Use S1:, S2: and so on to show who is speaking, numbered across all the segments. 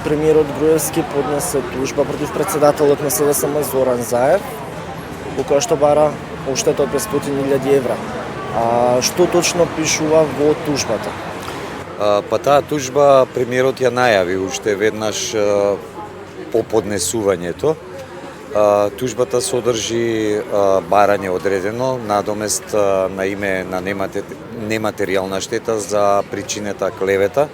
S1: премиерот Груевски поднесе тужба против председателот на СДСМ Зоран Заев, во која што бара оштета од 500.000 евра. Што точно пишува во тужбата?
S2: Па таа тужба премиерот ја најави уште веднаш по поднесувањето. Тужбата содржи барање одредено надомест на име на нематеријална штета за причинета клевета,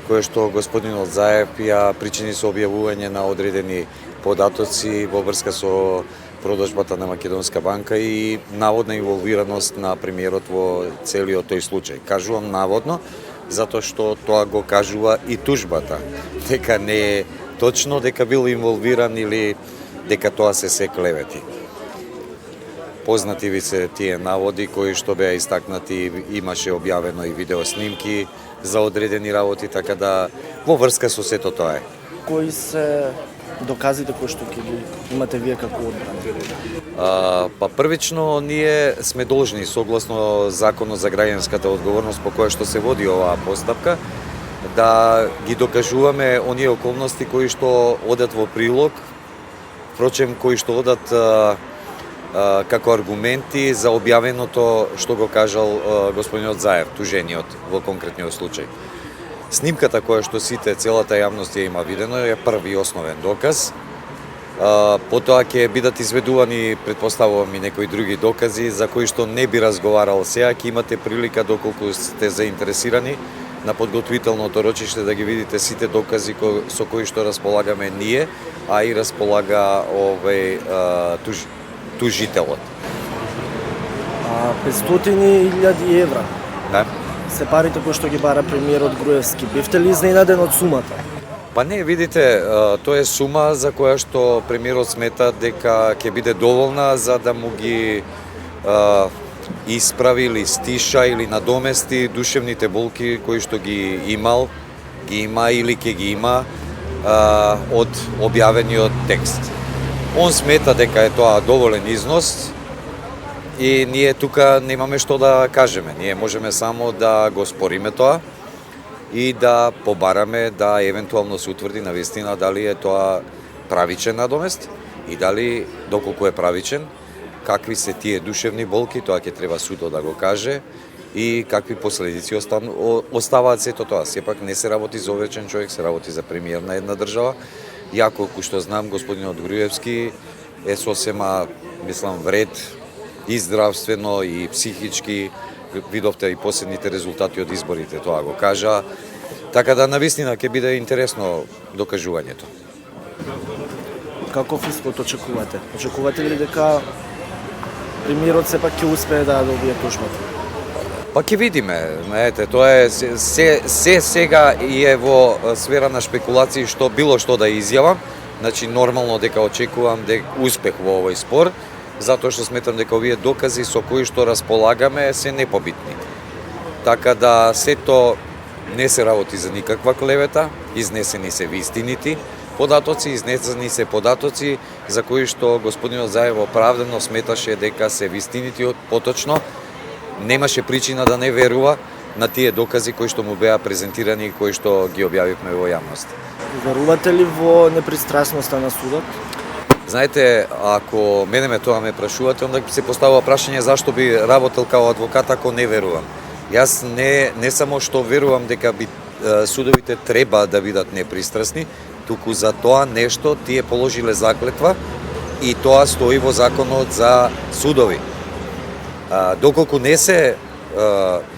S2: која што господинот Заев ја причини со објавување на одредени податоци во врска со продажбата на Македонска банка и наводна инволвираност на премиерот во целиот тој случај. Кажувам наводно, затоа што тоа го кажува и тужбата, дека не е точно дека бил инволвиран или дека тоа се клевети. Познати ви се тие наводи кои што беа истакнати, имаше објавено и видеоснимки за одредени работи, така да во врска со сето тоа е.
S1: Кои се доказите кои што ќе ги имате вие како одбрана?
S2: Па првично ние сме должни согласно Законот за граѓанската одговорност по која што се води оваа постапка да ги докажуваме оние околности кои што одат во прилог, впрочем кои што одат како аргументи за објавеното што го кажал господинот Заев, тужениот во конкретниот случај. Снимката која што сите, целата јавност ја има видено, е први основен доказ. Потоа ќе бидат изведувани, предпоставувам, и некои други докази за кои што не би разговарал сега. Ќе имате прилика, доколку сте заинтересирани, на подготвителното рочиште да ги видите сите докази со кои што располагаме ние, а и располага тужителот.
S1: 500.000 евра.
S2: Да.
S1: Се парите кои што ги бара премиерот Груевски. Бевте ли изненаден од сумата?
S2: Па не, видите, тоа е сума за која што премиерот смета дека ќе биде доволна за да му ги исправи или стиша или надомести душевните болки кои што ги има или ќе ги има од објавениот текст. Он смета дека е тоа доволен износ и ние тука немаме што да кажеме. Ние можеме само да го спориме тоа и да побараме да евентуално се утврди на вистина дали е тоа правичен надомест и дали, доколку е правичен, какви се тие душевни болки, тоа ќе треба судот да го каже и какви последици оставаат сето тоа. Сепак не се работи за овечен човек, се работи за премиер на една држава. Ја колку што знам, господинот Груевски е сосема, мислам, вред и здравствено и психички. Видовте и последните резултати од изборите, тоа го кажа. Така да навистина ќе биде интересно докажувањето.
S1: Каков исход очекувате? Очекувате ли дека премиерот сепак ќе успее да добие тужбата?
S2: Па ќе видиме, знаете, тоа е се сега и е во сфера на шпекулации што било што да изјавам. Значи нормално дека очекувам успех во овој спор, затоа што сметам дека овие докази со кои што располагаме се непобитни. Така да сето не се работи за никаква клевета, изнесени се вистините податоци, изнесени се податоци за кои што господинот Заев оправдано сметаше дека се вистините, поточно немаше причина да не верува на тие докази кои што му беа презентирани и кои што ги објавивме во јавност.
S1: Верувате ли во непристрасноста на судот?
S2: Знаете, ако мене тоа ме прашувате, онда се поставува прашање зашто би работел као адвокат ако не верувам. Јас не само што верувам дека судовите треба да бидат непристрасни, туку за тоа нешто тие положиле заклетва и тоа стои во законот за судови. Доколку не се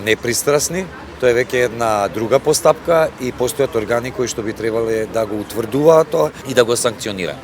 S2: непристрасни, тоа е веќе една друга постапка и постојат органи кои што би требале да го утврдуваат тоа и да го санкционираат.